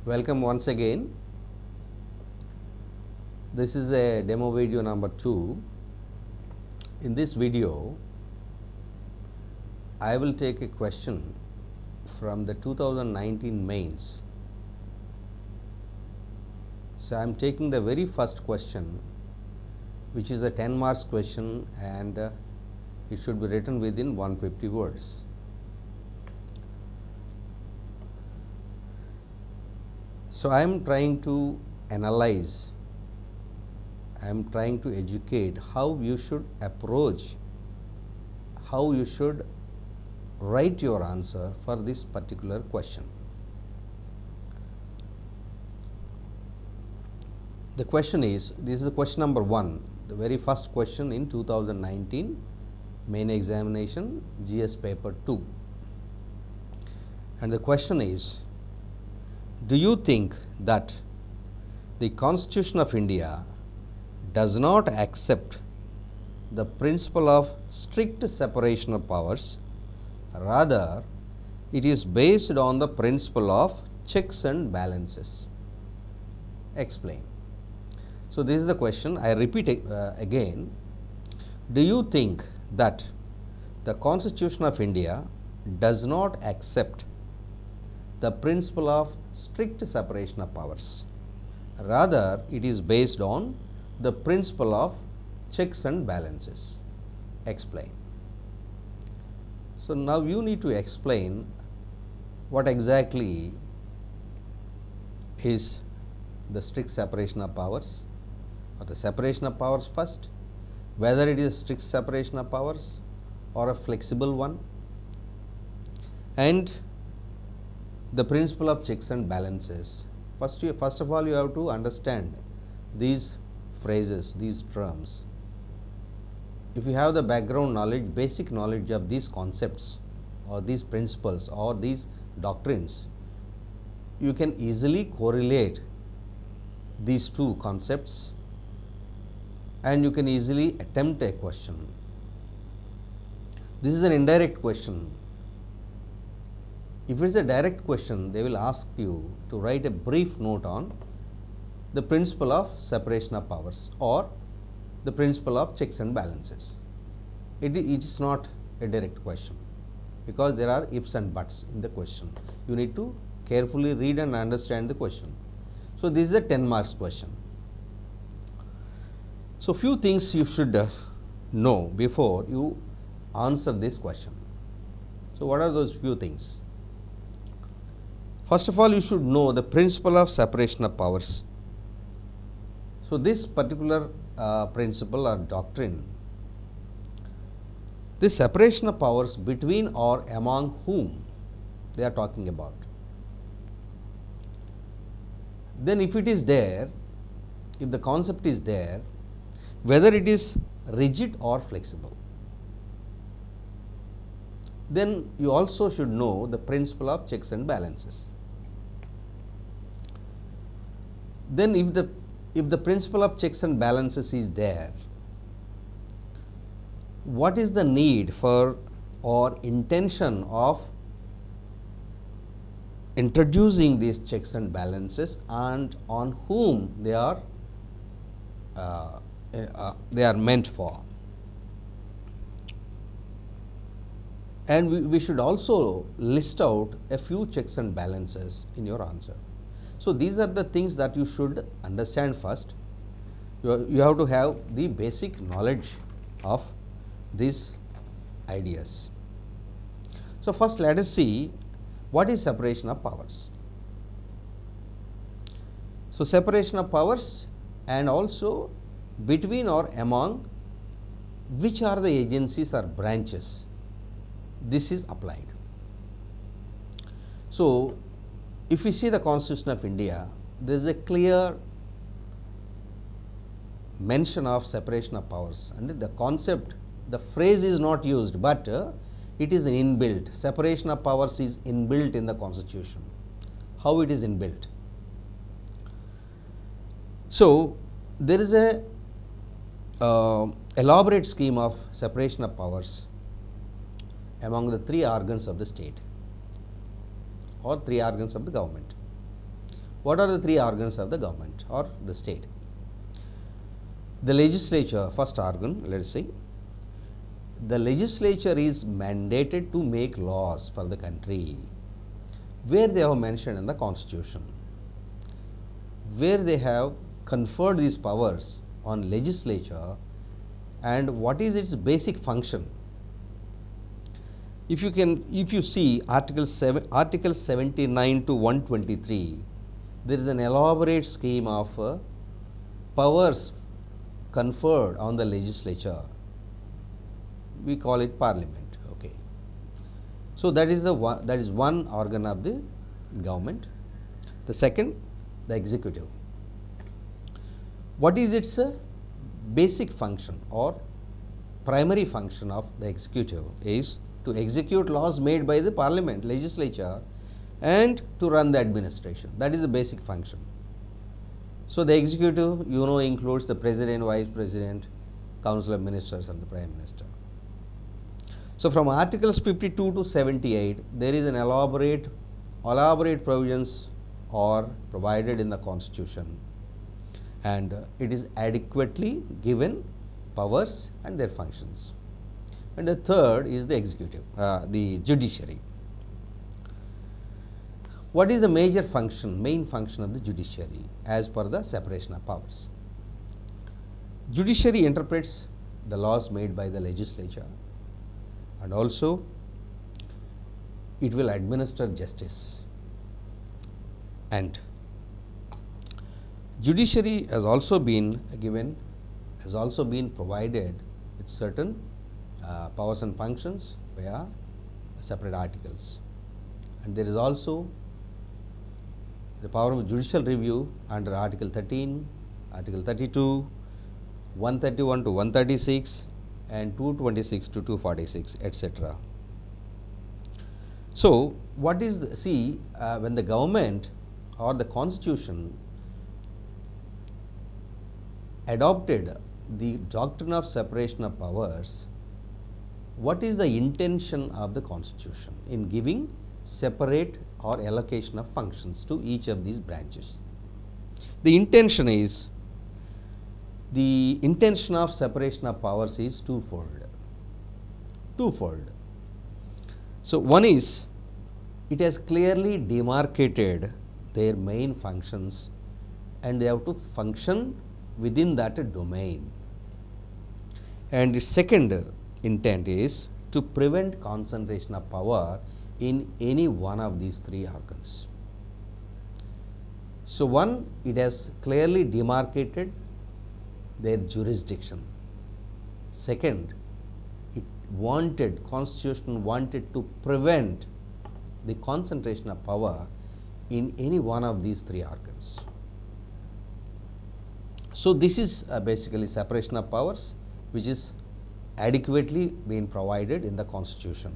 Welcome once again. This is a demo video number 2. In this video, I will take a question from the 2019 mains. So, I am taking the very first question, which is a 10 marks question, and it should be written within 150 words. So, I am trying to analyze, I am trying to educate how you should approach, how you should write your answer for this particular question. The question is, this is question number 1, the very first question in 2019 main examination GS paper 2. And the question is, do you think that the Constitution of India does not accept the principle of strict separation of powers, rather it is based on the principle of checks and balances? Explain. So, this is the question. I repeat again. Do you think that the Constitution of India does not accept the principle of strict separation of powers, rather it is based on the principle of checks and balances? Explain. So, now you need to explain what exactly is the strict separation of powers, or the separation of powers first, whether it is strict separation of powers or a flexible one, and the principle of checks and balances. First of all, you have to understand these phrases, these terms. If you have the background knowledge, basic knowledge of these concepts or these principles or these doctrines, you can easily correlate these two concepts and you can easily attempt a question. This is an indirect question. If it is a direct question, they will ask you to write a brief note on the principle of separation of powers or the principle of checks and balances. It is not a direct question, because there are ifs and buts in the question. You need to carefully read and understand the question. So, this is a 10 marks question. So, few things you should know before you answer this question. So, what are those few things? First of all, you should know the principle of separation of powers. So, this particular principle or doctrine, this separation of powers between or among whom they are talking about. Then if it is there, if the concept is there, whether it is rigid or flexible, then you also should know the principle of checks and balances. Then if the principle of checks and balances is there, what is the need for or intention of introducing these checks and balances, and on whom they are meant for? And we should also list out a few checks and balances in your answer. So, these are the things that you should understand first. You have to have the basic knowledge of these ideas. So, first let us see what is separation of powers. So, separation of powers and also between or among which are the agencies or branches this is applied. So, if we see the Constitution of India, there is a clear mention of separation of powers, and the concept, the phrase is not used, but it is inbuilt. Separation of powers is inbuilt in the Constitution. How it is inbuilt? So, there is a elaborate scheme of separation of powers among the three organs of the state or three organs of the government. What are the three organs of the government or the state? The legislature, first organ, let us say, the legislature is mandated to make laws for the country, where they have mentioned in the constitution, where they have conferred these powers on legislature, and what is its basic function. If you see Article 79 to 123, there is an elaborate scheme of powers conferred on the legislature. We call it parliament. Okay. So that is one organ of the government. The second, the executive. What is its basic function or primary function of the executive is to execute laws made by the parliament, legislature, and to run the administration. That is the basic function. So the executive, includes the president, vice president, council of ministers, and the prime minister. So from articles 52 to 78, there is an elaborate provisions are provided in the constitution, and it is adequately given powers and their functions. And the third is the executive, the judiciary. What is the main function of the judiciary as per the separation of powers? Judiciary interprets the laws made by the legislature, and also it will administer justice. And judiciary has also been provided with certain powers and functions via separate articles. And there is also the power of judicial review under Article 13, Article 32, 131 to 136, and 226 to 246, etc. So what is when the government or the constitution adopted the doctrine of separation of powers, what is the intention of the constitution in giving separate or allocation of functions to each of these branches? The intention of separation of powers is twofold. So one is, it has clearly demarcated their main functions, and they have to function within that domain. And the second intent is to prevent concentration of power in any one of these three organs. So one, it has clearly demarcated their jurisdiction. Second, constitution wanted to prevent the concentration of power in any one of these three organs. So this is basically separation of powers, which is adequately being provided in the constitution.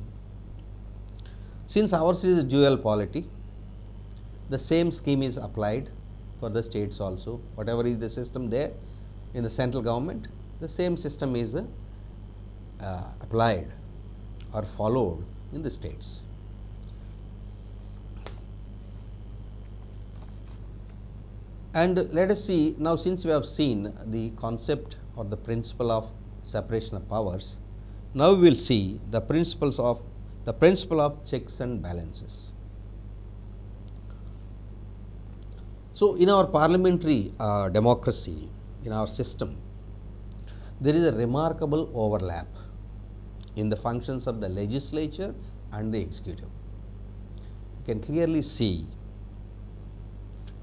Since ours is dual polity, the same scheme is applied for the states also. Whatever is the system there in the central government, the same system is applied or followed in the states. And let us see now, since we have seen the concept or the principle of separation of powers, now we will see the principle of checks and balances. So in our parliamentary democracy, in our system, there is a remarkable overlap in the functions of the legislature and the executive. You can clearly see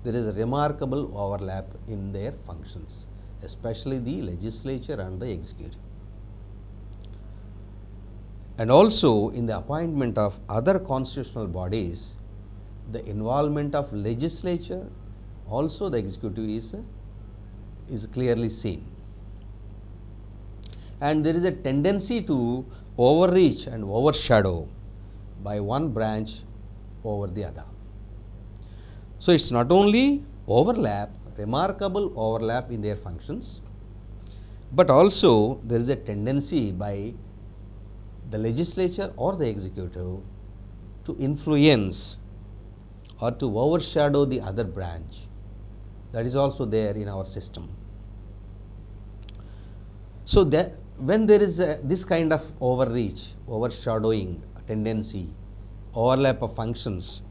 there is a remarkable overlap in their functions, especially the legislature and the executive. And also in the appointment of other constitutional bodies, the involvement of legislature, also the executive is clearly seen. And there is a tendency to overreach and overshadow by one branch over the other. So it's not only remarkable overlap in their functions, but also there is a tendency by the legislature or the executive to influence or to overshadow the other branch. That is also there in our system. So, when there is this kind of overreach, overshadowing tendency, overlap of functions,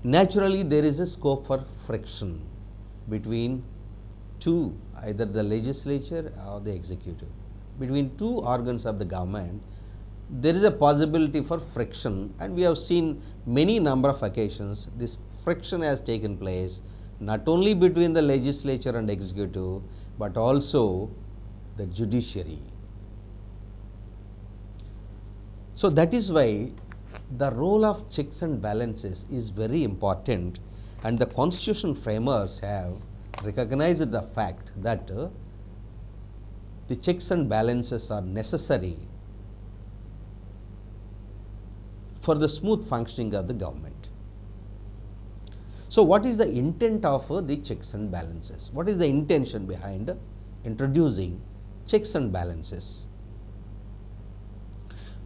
naturally there is a scope for friction between two, either the legislature or the executive. Between two organs of the government, there is a possibility for friction, and we have seen many number of occasions this friction has taken place not only between the legislature and executive, but also the judiciary. So, that is why the role of checks and balances is very important, and the constitution framers have recognized the fact that the checks and balances are necessary for the smooth functioning of the government. So, what is the intent of the checks and balances? What is the intention behind introducing checks and balances?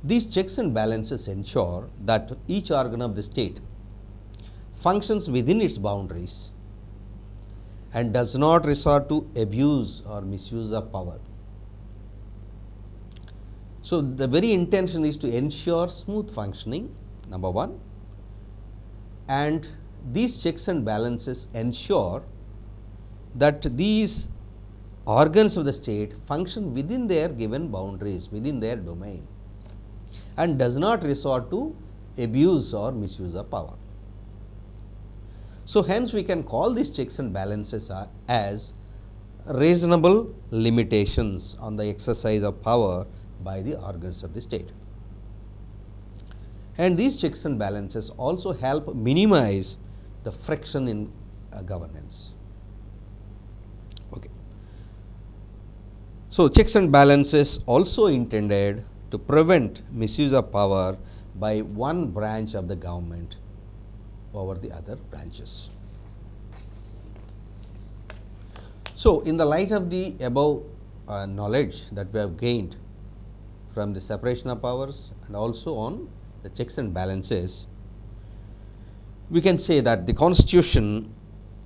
These checks and balances ensure that each organ of the state functions within its boundaries and does not resort to abuse or misuse of power. So, the very intention is to ensure smooth functioning, number one, and these checks and balances ensure that these organs of the state function within their given boundaries, within their domain, and does not resort to abuse or misuse of power. So, hence we can call these checks and balances as reasonable limitations on the exercise of power by the organs of the state. And these checks and balances also help minimize the friction in governance. Okay. So, checks and balances also intended to prevent misuse of power by one branch of the government over the other branches. So, in the light of the above knowledge that we have gained from the separation of powers and also on the checks and balances, we can say that the Constitution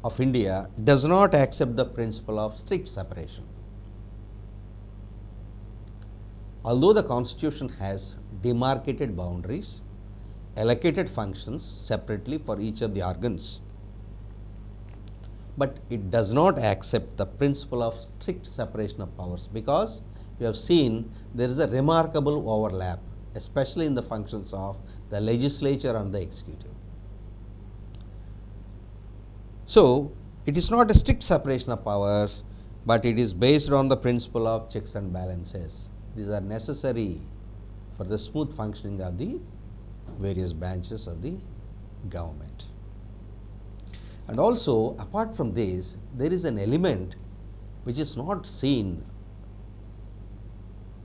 of India does not accept the principle of strict separation. Although the Constitution has demarcated boundaries, allocated functions separately for each of the organs, but it does not accept the principle of strict separation of powers, because we have seen there is a remarkable overlap, especially in the functions of the legislature and the executive. So, it is not a strict separation of powers, but it is based on the principle of checks and balances. These are necessary for the smooth functioning of the various branches of the government. And also, apart from this, there is an element which is not seen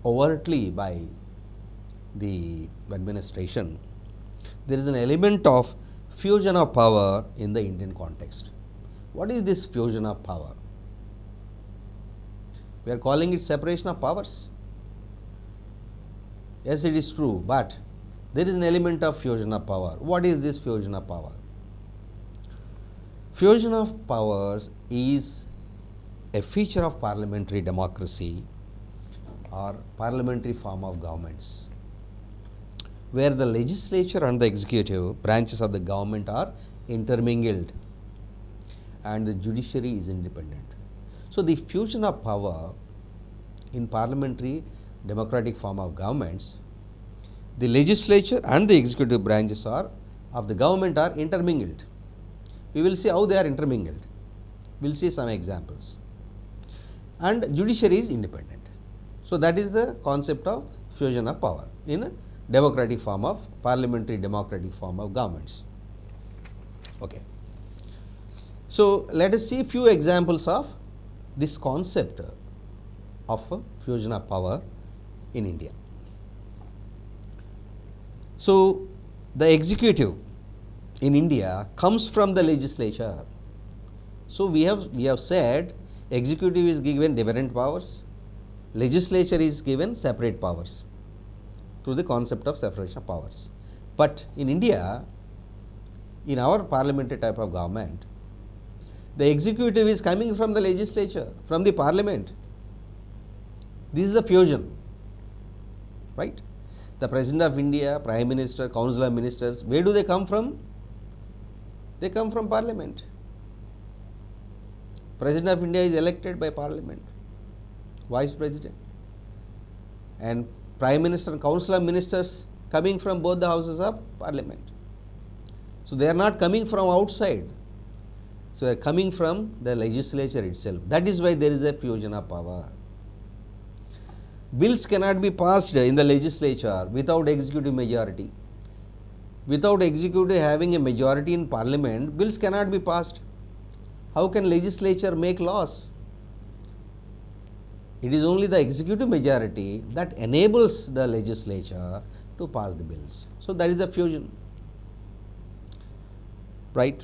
overtly by the administration. There is an element of fusion of power in the Indian context. What is this fusion of power? We are calling it separation of powers. Yes, it is true, but there is an element of fusion of power. What is this fusion of power? Fusion of powers is a feature of parliamentary democracy or parliamentary form of governments, where the legislature and the executive branches of the government are intermingled and the judiciary is independent. So, the fusion of power in parliamentary democratic form of governments, the legislature and the executive branches of the government are intermingled. We will see how they are intermingled. We will see some examples. And judiciary is independent. So, that is the concept of fusion of power in a democratic form of parliamentary democratic form of governments. Okay. So, let us see few examples of this concept of fusion of power in India. So, the executive in India comes from the legislature. So, we have said executive is given different powers, legislature is given separate powers through the concept of separation of powers. But in India, In our parliamentary type of government, the executive is coming from the legislature, from the parliament. This is the fusion, right? The President of India, Prime Minister, Council of Ministers, where do they come from? They come from parliament. President of India is elected by parliament, Vice President, and Prime Minister and Council of Ministers coming from both the houses of parliament. So they are not coming from outside. So they are coming from the legislature itself. That is why there is a fusion of power. Bills cannot be passed in the legislature without executive majority. Without executive having a majority in parliament, bills cannot be passed. How can legislature make laws? It is only the executive majority that enables the legislature to pass the bills. So that is a fusion, right?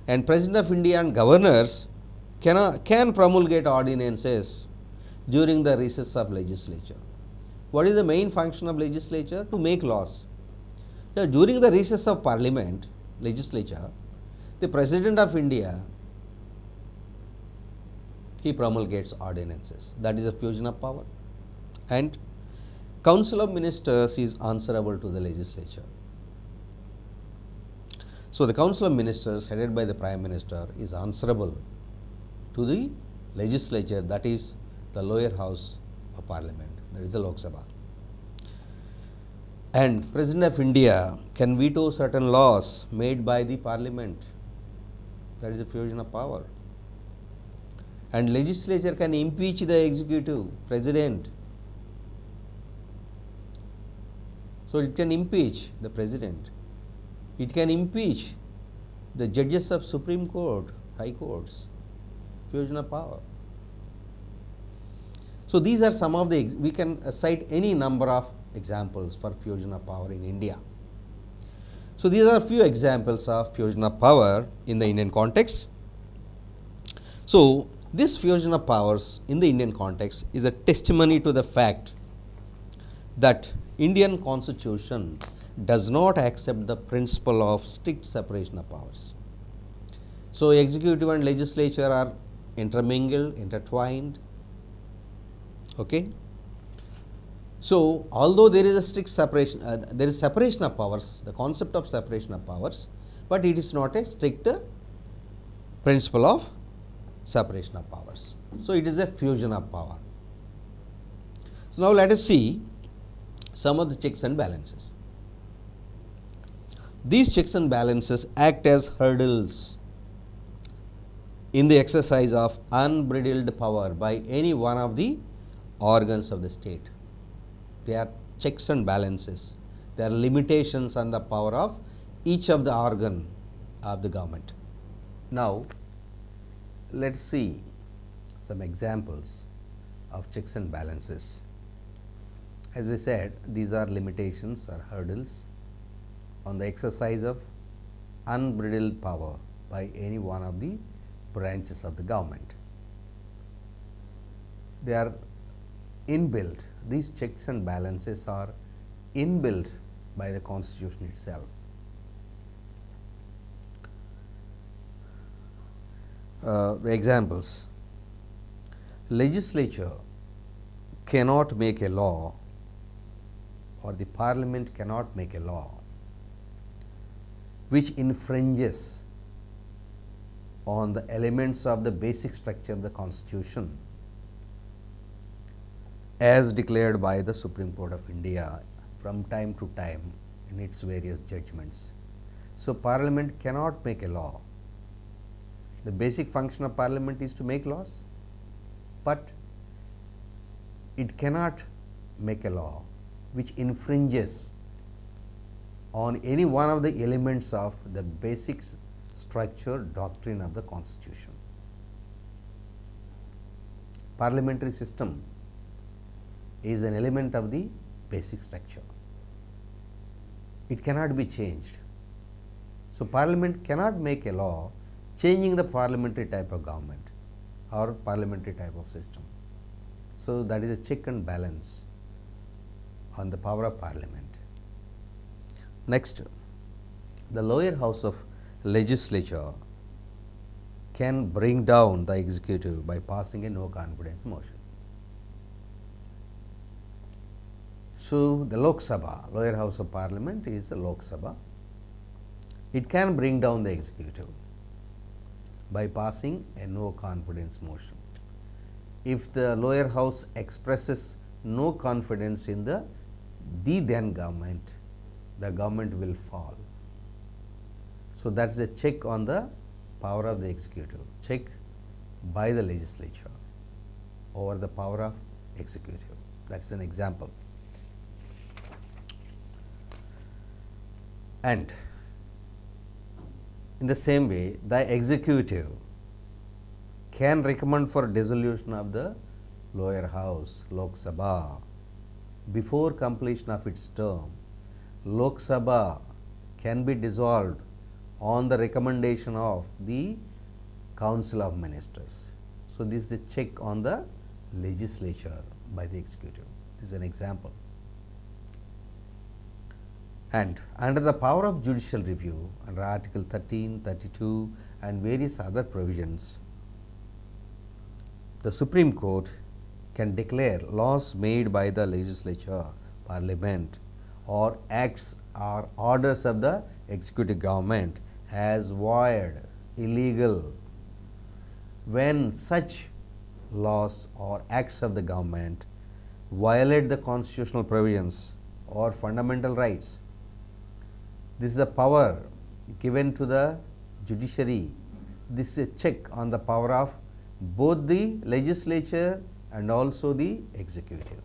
And President of India and governors can promulgate ordinances during the recess of legislature. What is the main function of legislature? To make laws. So during the recess of parliament, legislature, the President of India, he promulgates ordinances. That is a fusion of power. And Council of Ministers is answerable to the legislature. So the Council of Ministers headed by the Prime Minister is answerable to the legislature, that is the lower house of parliament, that is the Lok Sabha. And President of India can veto certain laws made by the parliament. That is a fusion of power. And legislature can impeach the executive, president. So it can impeach the president. It can impeach the judges of Supreme Court, High Courts. Fusion of power. So these are some of the, we can cite any number of examples for fusion of power in India. So these are a few examples of fusion of power in the Indian context. So this fusion of powers in the Indian context is a testimony to the fact that Indian Constitution does not accept the principle of strict separation of powers. So executive and legislature are intermingled, intertwined. Okay. So although there is a strict separation, there is separation of powers, the concept of separation of powers, but it is not a strict principle of separation of powers. So it is a fusion of power. So now let us see some of the checks and balances. These checks and balances act as hurdles in the exercise of unbridled power by any one of the organs of the state. They are checks and balances. There are limitations on the power of each of the organ of the government. Now, let us see some examples of checks and balances. As we said, these are limitations or hurdles on the exercise of unbridled power by any one of the branches of the government. They are inbuilt. These checks and balances are inbuilt by the Constitution itself. The examples: legislature cannot make a law, or the parliament cannot make a law which infringes on the elements of the basic structure of the Constitution as declared by the Supreme Court of India from time to time in its various judgments. So parliament cannot make a law. The basic function of parliament is to make laws, but it cannot make a law which infringes on any one of the elements of the basic structure doctrine of the Constitution. Parliamentary system is an element of the basic structure. It cannot be changed. So parliament cannot make a law changing the parliamentary type of government or parliamentary type of system. So that is a check and balance on the power of parliament. Next, the lower house of legislature can bring down the executive by passing a no confidence motion. So, the Lok Sabha, lower house of parliament, is the Lok Sabha. It can bring down the executive by passing a no confidence motion. If the lower house expresses no confidence in the then government, the government will fall. So, that is a check on the power of the executive, check by the legislature over the power of executive. That is an example. And in the same way, the executive can recommend for dissolution of the lower house, Lok Sabha, before completion of its term. Lok Sabha can be dissolved on the recommendation of the Council of Ministers. So, this is a check on the legislature by the executive. This is an example. And under the power of judicial review, under Article 13, 32 and various other provisions, the Supreme Court can declare laws made by the legislature, parliament, or acts or orders of the executive government as void, illegal, when such laws or acts of the government violate the constitutional provisions or fundamental rights. This is a power given to the judiciary. This is a check on the power of both the legislature and also the executive.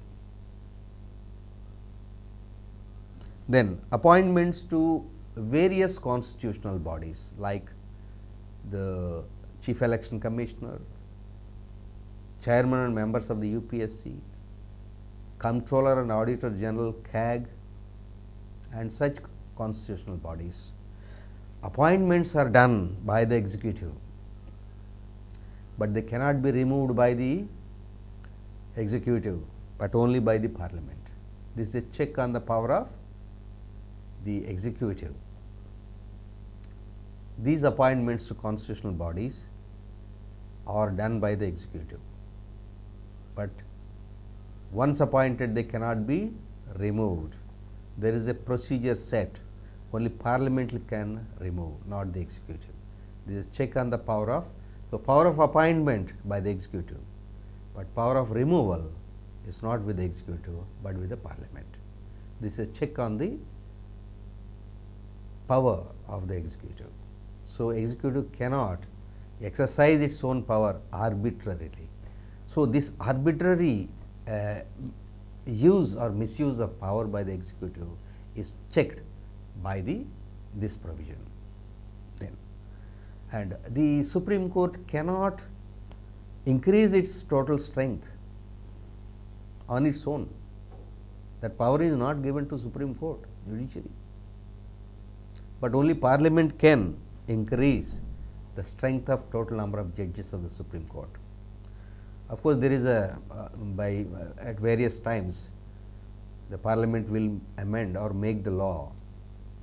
Then appointments to various constitutional bodies like the Chief Election Commissioner, Chairman and members of the UPSC, Comptroller and Auditor General CAG, and such constitutional bodies. Appointments are done by the executive, but they cannot be removed by the executive, but only by the parliament. This is a check on the power of the executive. These appointments to constitutional bodies are done by the executive, but once appointed they cannot be removed. There is a procedure set, only parliament can remove, not the executive. This is check on the power of, so power of appointment by the executive, but power of removal is not with the executive, but with the parliament. This is a check on the power of the executive. So, executive cannot exercise its own power arbitrarily. So, this arbitrary use or misuse of power by the executive is checked by this provision. Then, and the Supreme Court cannot increase its total strength on its own. That power is not given to Supreme Court, judiciary, but only parliament can increase the strength of total number of judges of the Supreme Court. Of course, there is a at various times the parliament will amend or make the law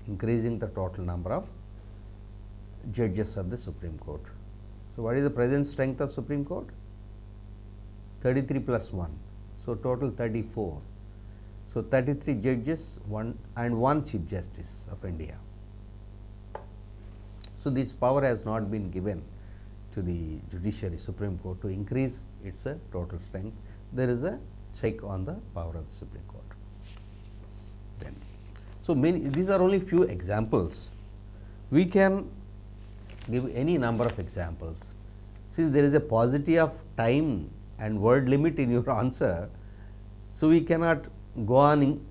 increasing the total number of judges of the Supreme Court. So, what is the present strength of Supreme Court? 33 plus 1. So, total 34. So, 33 judges, 1 Chief Justice of India. So, this power has not been given to the judiciary, Supreme Court, to increase its total strength. There is a check on the power of the Supreme Court. Then, so these are only few examples. We can give any number of examples. Since there is a paucity of time and word limit in your answer, so we cannot go on in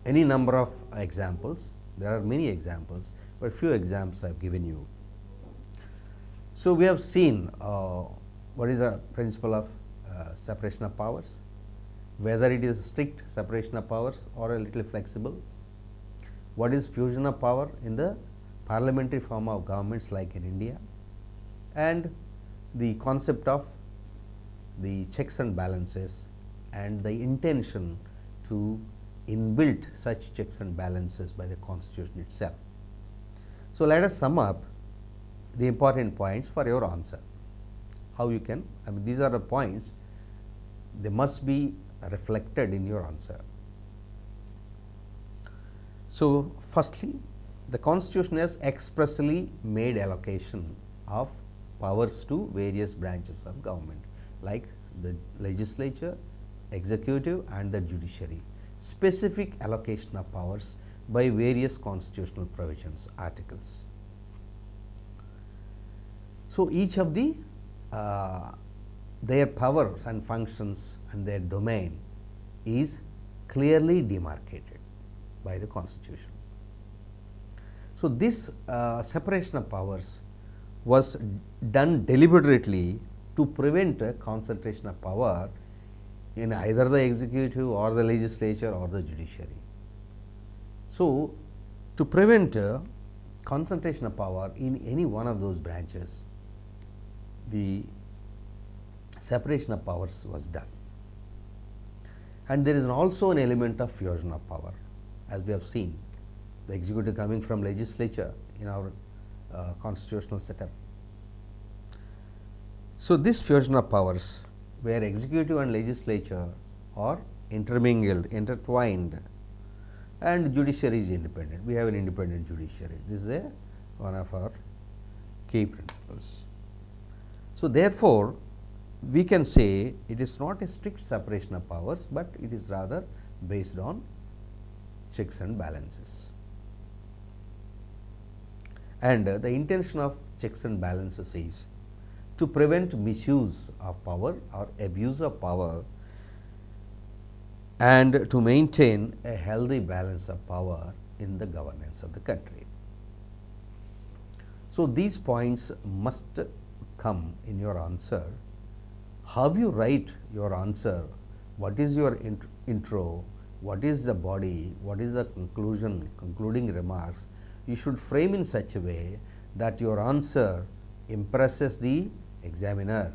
any number of examples. There are many examples, but few examples I have given you. So, we have seen what is the principle of separation of powers, whether it is strict separation of powers or a little flexible, what is fusion of power in the parliamentary form of governments like in India, and the concept of the checks and balances and the intention to inbuilt such checks and balances by the constitution itself. So, let us sum up the important points for your answer. How you can, these are the points, they must be reflected in your answer. So, firstly, the Constitution has expressly made allocation of powers to various branches of government like the legislature, executive and the judiciary. Specific allocation of powers by various constitutional provisions, articles. So, each of the their powers and functions and their domain is clearly demarcated by the Constitution. So, this separation of powers was done deliberately to prevent a concentration of power in either the executive or the legislature or the judiciary. So, to prevent concentration of power in any one of those branches, the separation of powers was done. And there is also an element of fusion of power, as we have seen, the executive coming from legislature in our constitutional setup. So, this fusion of powers where executive and legislature are intermingled, intertwined, and judiciary is independent. We have an independent judiciary. This is one of our key principles. So, therefore, we can say it is not a strict separation of powers, but it is rather based on checks and balances. And the intention of checks and balances is to prevent misuse of power or abuse of power and to maintain a healthy balance of power in the governance of the country. So, these points must come in your answer. How you write your answer, what is your intro, what is the body, what is the conclusion, concluding remarks, you should frame in such a way that your answer impresses the examiner.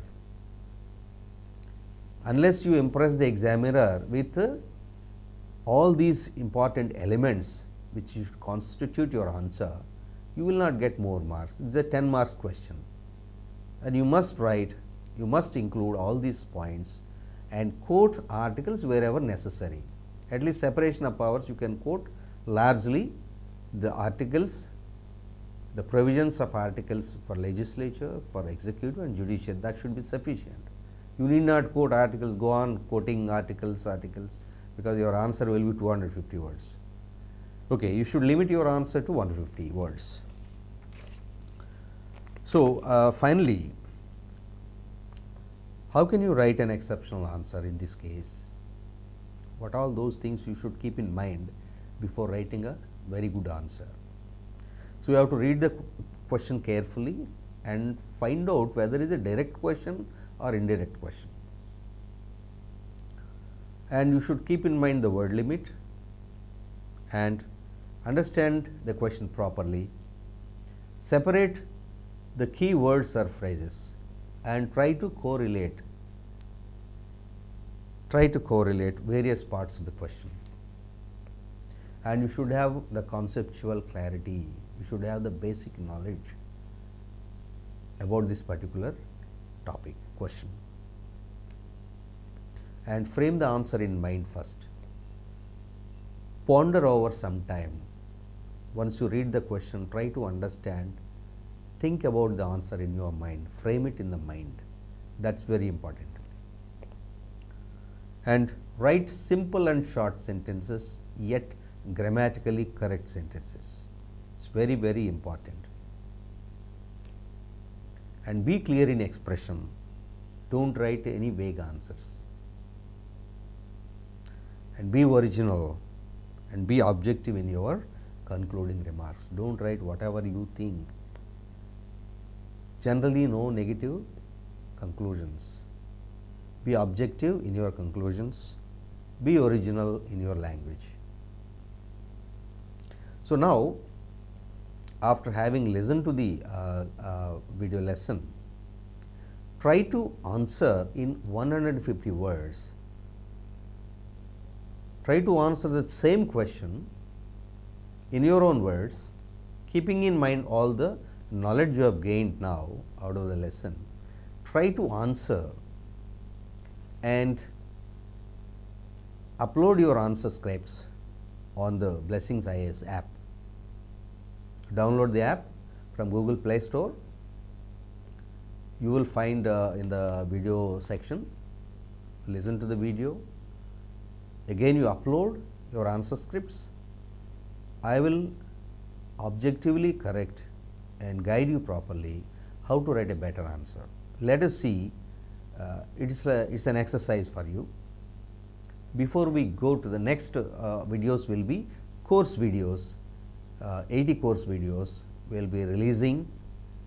Unless you impress the examiner with all these important elements which should constitute your answer, you will not get more marks. It is a 10 marks question, and you must write, you must include all these points and quote articles wherever necessary. At least separation of powers, you can quote largely the articles, the provisions of articles for legislature, for executive and judiciary, that should be sufficient. You need not quote articles, go on quoting articles, because your answer will be 250 words. Okay, you should limit your answer to 150 words. So, finally, how can you write an exceptional answer in this case? What all those things you should keep in mind before writing a very good answer. So, you have to read the question carefully and find out whether it is a direct question or indirect question. And you should keep in mind the word limit and understand the question properly. Separate the key words or phrases and try to correlate various parts of the question. And you should have the conceptual clarity, you should have the basic knowledge about this particular topic, question, and frame the answer in mind first. Ponder over some time. Once you read the question, try to understand, think about the answer in your mind, frame it in the mind. That is very important. And write simple and short sentences, yet grammatically correct sentences. It is very, very important. And be clear in expression. Do not write any vague answers. And be original and be objective in your concluding remarks. Do not write whatever you think. Generally, no negative conclusions. Be objective in your conclusions. Be original in your language. So, now after having listened to the video lesson, try to answer in 150 words. Try to answer the same question in your own words, keeping in mind all the knowledge you have gained now out of the lesson, try to answer and upload your answer scripts on the Blessings IAS app. Download the app from Google Play Store. You will find in the video section, listen to the video. Again, you upload your answer scripts. I will objectively correct and guide you properly how to write a better answer. Let us see, it's an exercise for you. Before we go to the next videos will be course videos, 80 course videos will be releasing,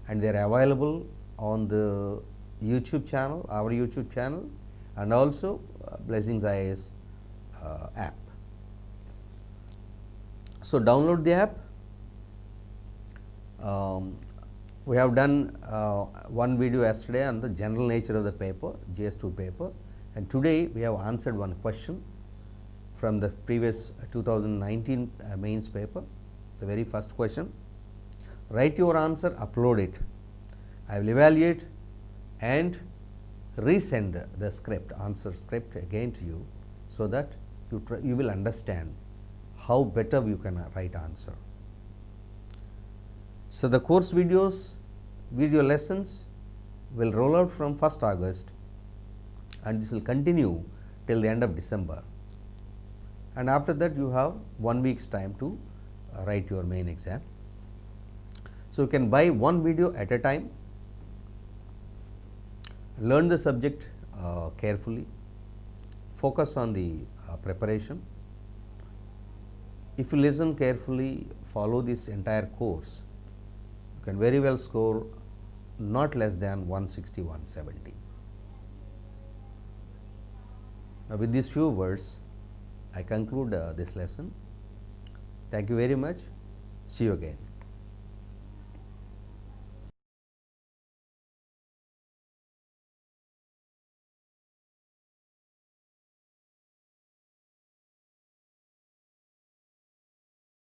and they are available on the YouTube channel, our YouTube channel, and also Blessings IAS app. So, download the app. We have done one video yesterday on the general nature of the paper, GS2 paper, and today we have answered one question from the previous 2019 mains paper, the very first question. Write your answer, upload it. I will evaluate and resend the script, answer script again to you, so that you will understand how better you can write answer. So, the course videos, video lessons will roll out from 1st August, and this will continue till the end of December, and after that you have 1 week's time to write your main exam. So, you can buy one video at a time, learn the subject carefully, focus on the preparation. If you listen carefully, follow this entire course, you can very well score not less than 160, 170. Now, with these few words, I conclude this lesson. Thank you very much. See you again.